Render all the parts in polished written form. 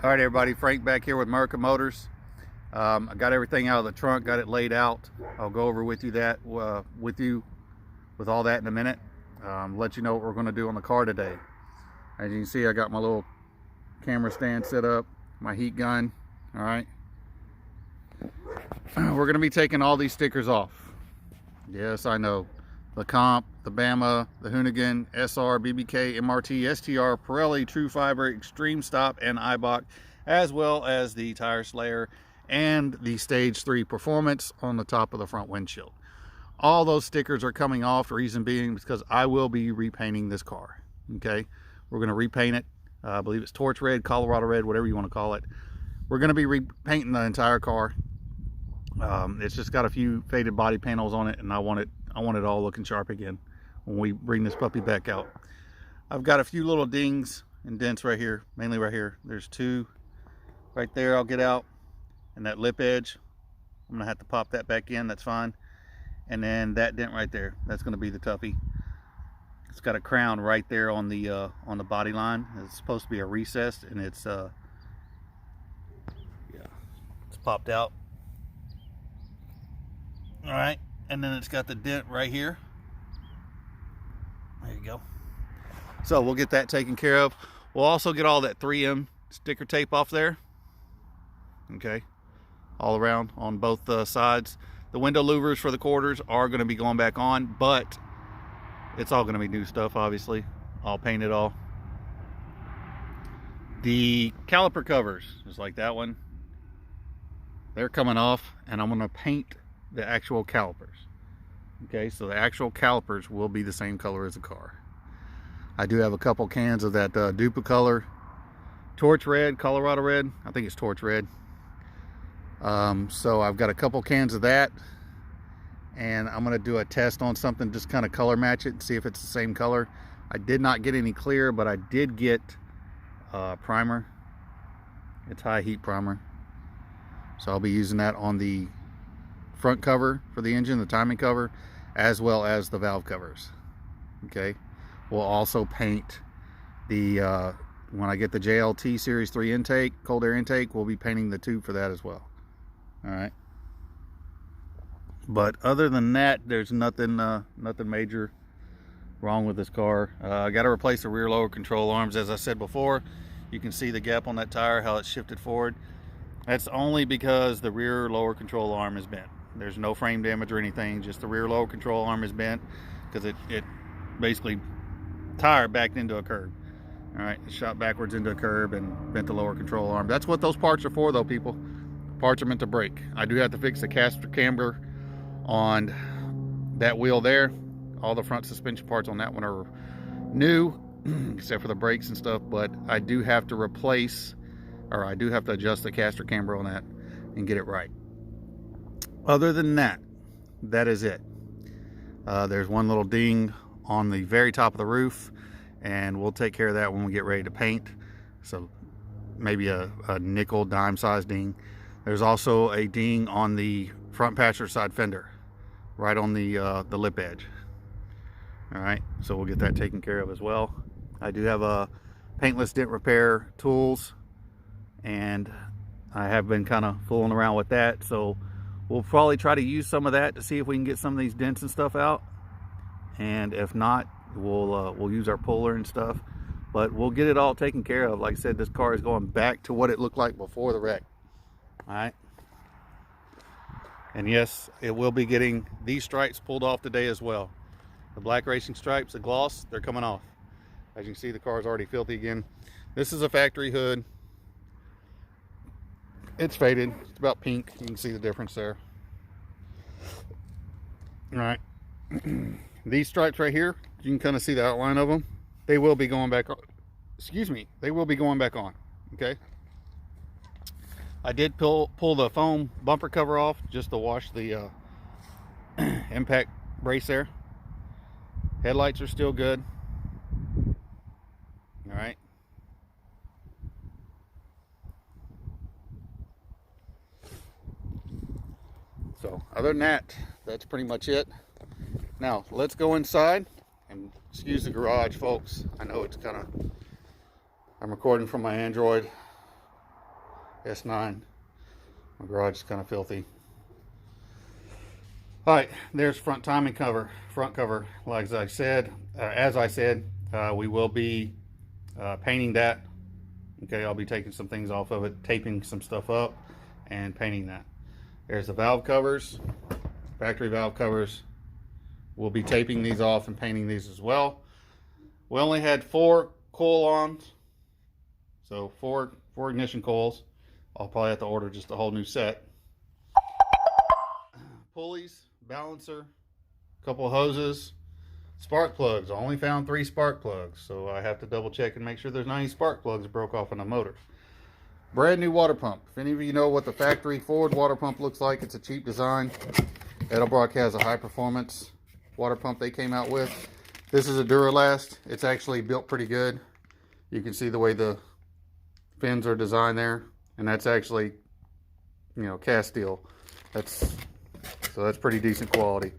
All right, everybody, Frank back here with America Motors. I got everything out of the trunk, got it laid out. I'll go over with you with all that in a minute. Let you know what we're going to do on the car today. As you can see, I got my little camera stand set up, my heat gun. All right, we're going to be taking all these stickers off. Yes, I know. The Comp, the BAMA, the HOONIGAN, SR, BBK, MRT, STR, Pirelli, Trufiber, Xtreme Stop, and Eibach, as well as the tire slayer and the Stage 3 Performance on the top of the front windshield. All those stickers are coming off, the reason being because I will be repainting this car. Okay, we're going to repaint it. I believe it's torch red, Colorado red, whatever you want to call it. We're going to be repainting the entire car. It's just got a few faded body panels on it, and I want it all looking sharp again when we bring this puppy back out. I've got a few little dings and dents right here, mainly right here. There's two right there I'll get out, and that lip edge, I'm gonna have to pop that back in, that's fine. And then that dent right there, that's gonna be the toughie. It's got a crown right there on the body line. It's supposed to be a recessed, and it's popped out. All right, and then it's got the dent right here. There you go. So we'll get that taken care of. We'll also get all that 3M sticker tape off there. Okay, all around on both sides. The window louvers for the quarters are going to be going back on, but it's all going to be new stuff, obviously. I'll paint it all. The caliper covers, just like that one, they're coming off, and I'm going to paint the actual calipers. Okay, so the actual calipers will be the same color as the car. I do have a couple cans of that Duplicolor torch red, Colorado red. I think it's torch red. So I've got a couple cans of that, and I'm going to do a test on something, just kind of color match it and see if it's the same color. I did not get any clear, but I did get primer. It's high heat primer, so I'll be using that on the front cover for the engine, the timing cover, as well as the valve covers. Okay, we'll also paint the when I get the JLT Series 3 intake, cold air intake, we'll be painting the tube for that as well. All right, but other than that, there's nothing major wrong with this car. I got to replace the rear lower control arms. As I said before, you can see the gap on that tire, how it's shifted forward. That's only because the rear lower control arm is bent. There's no frame damage or anything, just the rear lower control arm is bent because it basically tire backed into a curb. All right, it shot backwards into a curb and bent the lower control arm. That's what those parts are for, though, people. Parts are meant to break. I do have to fix the caster camber on that wheel there. All the front suspension parts on that one are new, except for the brakes and stuff, but I do have to replace, or I do have to adjust the caster camber on that and get it right. Other than that, that is it. There's one little ding on the very top of the roof, and we'll take care of that when we get ready to paint. So maybe a nickel dime size ding. There's also a ding on the front passenger side fender, right on the lip edge. All right, so we'll get that taken care of as well. I do have a paintless dent repair tools, and I have been kind of fooling around with that, so we'll probably try to use some of that to see if we can get some of these dents and stuff out. And if not, we'll use our puller and stuff. But we'll get it all taken care of. Like I said, this car is going back to what it looked like before the wreck. All right. And yes, it will be getting these stripes pulled off today as well. The black racing stripes, the gloss, they're coming off. As you can see, the car is already filthy again. This is a factory hood. It's faded. It's about pink. You can see the difference there. All right. These stripes right here, you can kind of see the outline of them. They will be going back on. Excuse me. They will be going back on. Okay. I did pull the foam bumper cover off just to wash the impact brace there. Headlights are still good. All right. So other than that, that's pretty much it. Now let's go inside, and excuse the garage, folks. I know it's kind of, I'm recording from my Android. S9. My garage is kind of filthy. All right, there's front timing cover, front cover. Like as I said, we will be painting that. Okay, I'll be taking some things off of it, taping some stuff up, and painting that. There's the valve covers, factory valve covers. We'll be taping these off and painting these as well. We only had 4 coil-ons, so four ignition coils. I'll probably have to order just a whole new set. Pulleys, balancer, a couple of hoses, spark plugs. I only found 3 spark plugs, so I have to double check and make sure there's not any spark plugs broke off in the motor. Brand new water pump. If any of you know what the factory Ford water pump looks like, it's a cheap design. Eibach has a high performance water pump they came out with. This is a Duralast. It's actually built pretty good. You can see the way the fins are designed there, and that's actually, you know, cast steel. So that's pretty decent quality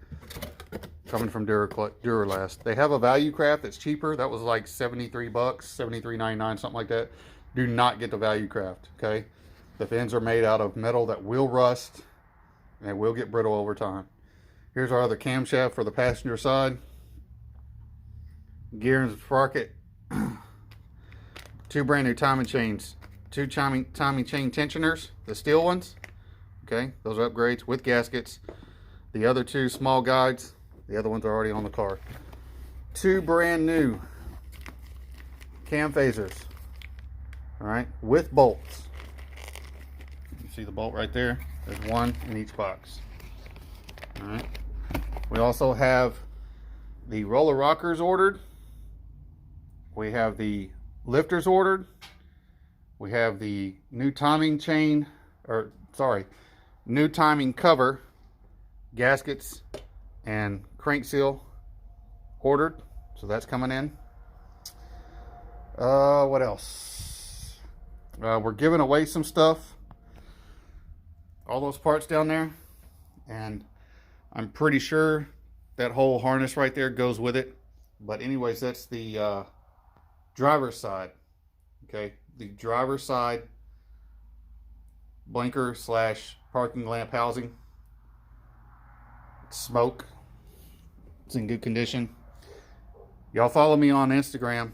coming from Duralast. They have a Value Craft that's cheaper. That was like 73 bucks, 73.99, something like that. Do not get the Value Craft, okay? The fins are made out of metal that will rust and it will get brittle over time. Here's our other camshaft for the passenger side. Gear and sprocket. 2 brand new timing chains. 2 timing chain tensioners, the steel ones. Okay, those are upgrades with gaskets. The other 2 small guides, the other ones are already on the car. 2 brand new cam phasers. All right, with bolts. You see the bolt right there? There's 1 in each box. All right. We also have the roller rockers ordered. We have the lifters ordered. We have the new timing chain, new timing cover, gaskets, and crank seal ordered. So that's coming in. What else? We're giving away some stuff. All those parts down there. And I'm pretty sure that whole harness right there goes with it. But anyways, that's the driver's side. Okay, the driver's side blinker / parking lamp housing. Smoke. It's in good condition. Y'all follow me on Instagram.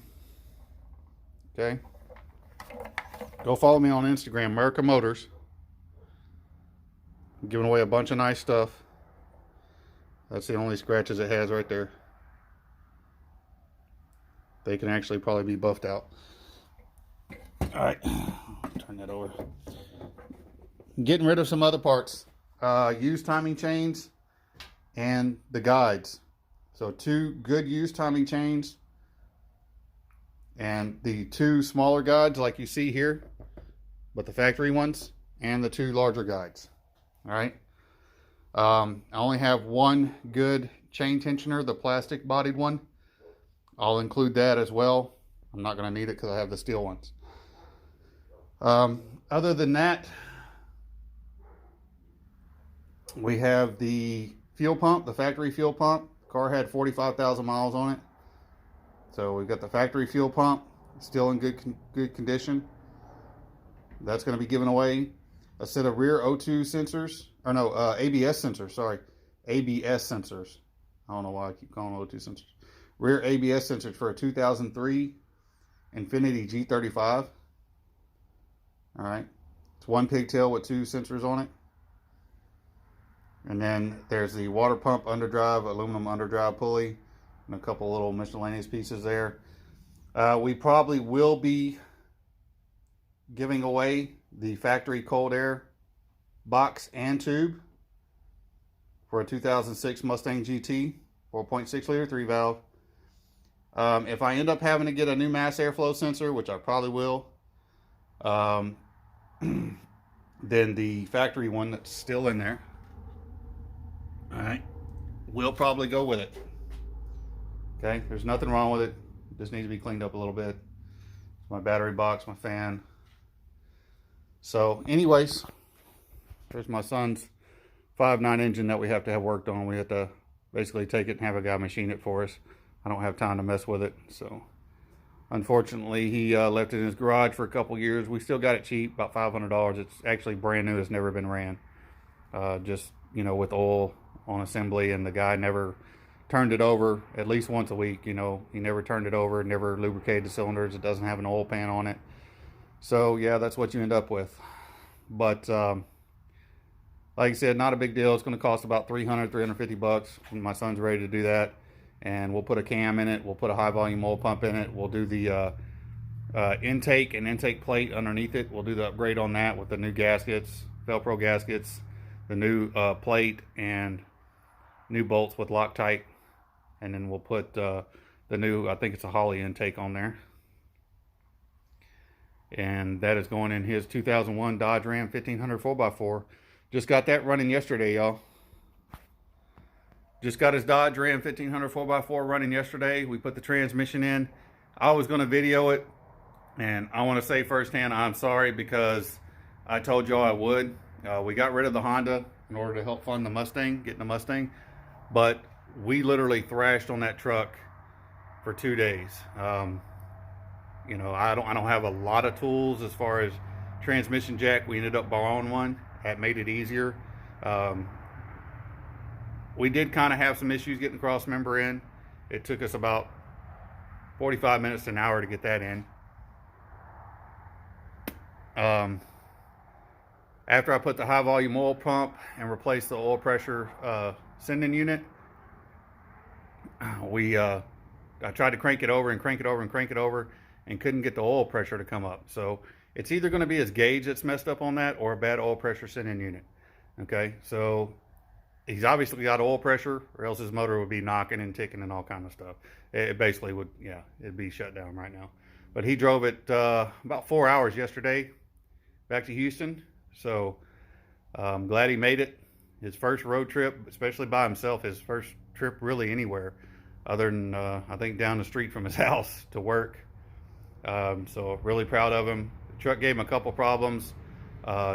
Okay, go follow me on Instagram, America Motors. I'm giving away a bunch of nice stuff. That's the only scratches it has right there. They can actually probably be buffed out. Alright, turn that over. Getting rid of some other parts. Used timing chains and the guides. So 2 good used timing chains and the 2 smaller guides like you see here, but the factory ones, and the 2 larger guides. Alright. I only have 1 good chain tensioner, the plastic bodied one. I'll include that as well. I'm not going to need it because I have the steel ones. Other than that, we have the fuel pump, the factory fuel pump. The car had 45,000 miles on it. So we've got the factory fuel pump, still in good condition. That's going to be given away. A set of rear O2 sensors, or no, ABS sensors, sorry. ABS sensors. I don't know why I keep calling them O2 sensors. Rear ABS sensors for a 2003 Infiniti G35. All right. It's 1 pigtail with 2 sensors on it. And then there's the water pump underdrive, aluminum underdrive pulley, and a couple little miscellaneous pieces there. We probably will be giving away the factory cold air box and tube for a 2006 Mustang GT, 4.6 liter, 3 valve. If I end up having to get a new mass airflow sensor, which I probably will, then the factory one that's still in there, all right, we'll probably go with it. Okay, there's nothing wrong with it. Just needs to be cleaned up a little bit. My battery box, my fan. So anyways, there's my son's 5.9 engine that we have to have worked on. We have to basically take it and have a guy machine it for us. I don't have time to mess with it, so Unfortunately, he left it in his garage for a couple years. We still got it cheap, about $500. It's actually brand new. It's never been ran. Just, you know, with oil on assembly, and the guy never turned it over at least once a week. You know, he never turned it over, never lubricated the cylinders. It doesn't have an oil pan on it. So yeah, that's what you end up with. But like I said, not a big deal. It's going to cost about $350 when my son's ready to do that. And we'll put a cam in it. We'll put a high volume oil pump in it. We'll do the intake and intake plate underneath it. We'll do the upgrade on that with the new gaskets, Velcro gaskets, the new plate, and new bolts with Loctite. And then we'll put the new, I think it's a Holley intake on there. And that is going in his 2001 Dodge Ram 1500 4x4. Just got that running yesterday, y'all. Just got his Dodge Ram 1500 4x4 running yesterday. We put the transmission in. I was going to video it, and I want to say firsthand, I'm sorry, because I told y'all I would. We got rid of the Honda in order to help fund the Mustang, getting the Mustang. But we literally thrashed on that truck for 2 days. You know, I don't have a lot of tools as far as transmission jack. We ended up borrowing one. That made it easier. We did kind of have some issues getting the cross member in. It took us about 45 minutes to an hour to get that in. After I put the high volume oil pump and replaced the oil pressure sending unit, I tried to crank it over and crank it over and crank it over, and couldn't get the oil pressure to come up. So it's either going to be his gauge that's messed up on that, or a bad oil pressure sending unit. Okay, so he's obviously got oil pressure, or else his motor would be knocking and ticking and all kind of stuff. It basically would, yeah, it'd be shut down right now. But he drove it about 4 hours yesterday back to Houston. So I'm glad he made it. His first road trip, especially by himself, his first trip really anywhere other than I think down the street from his house to work. So really proud of him. The truck gave him a couple problems.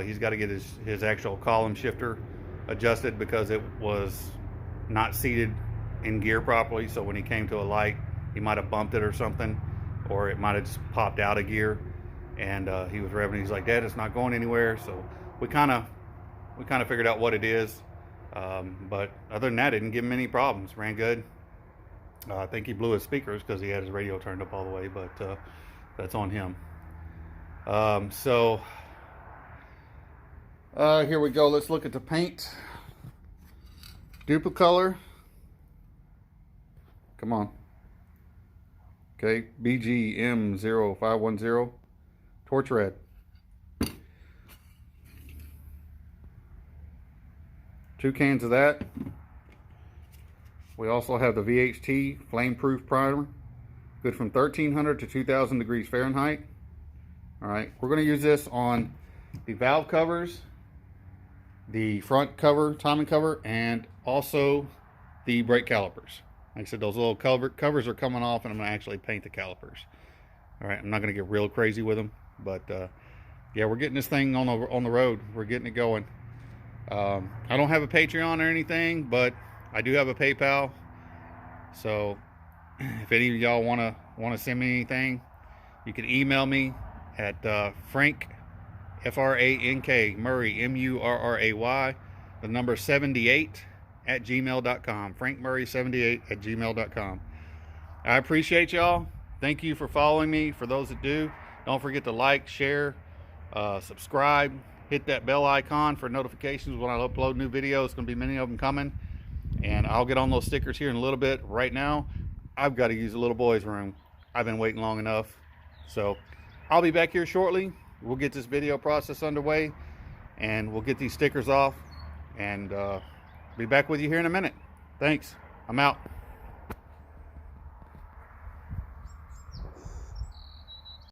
He's got to get his actual column shifter adjusted because it was not seated in gear properly. So when he came to a light, he might have bumped it or something, or it might have just popped out of gear. And he was revving. He's like, "Dad, it's not going anywhere." So we kind of figured out what it is. But other than that, it didn't give him any problems. Ran good. I think he blew his speakers because he had his radio turned up all the way, but that's on him. Here we go. Let's look at the paint. Duplicolor. Come on. Okay, BGM0510. Torch red. 2 cans of that. We also have the VHT flame-proof primer, good from 1300 to 2000 degrees Fahrenheit. All right, we're going to use this on the valve covers, the front cover, timing cover, and also the brake calipers. Like I said, those little covers are coming off, and I'm going to actually paint the calipers. All right, I'm not going to get real crazy with them, but yeah, we're getting this thing on the road. We're getting it going. I don't have a Patreon or anything, but I do have a PayPal. So if any of y'all want to send me anything, you can email me at Frank, F-R-A-N-K, Murray, M-U-R-R-A-Y, the number 78 at gmail.com. FrankMurray78 at gmail.com. I appreciate y'all. Thank you for following me. For those that do, don't forget to like, share, subscribe, hit that bell icon for notifications when I upload new videos. It's going to be many of them coming. And I'll get on those stickers here in a little bit. Right now, I've got to use the little boy's room. I've been waiting long enough. So I'll be back here shortly. We'll get this video process underway, and we'll get these stickers off, and be back with you here in a minute. Thanks. I'm out.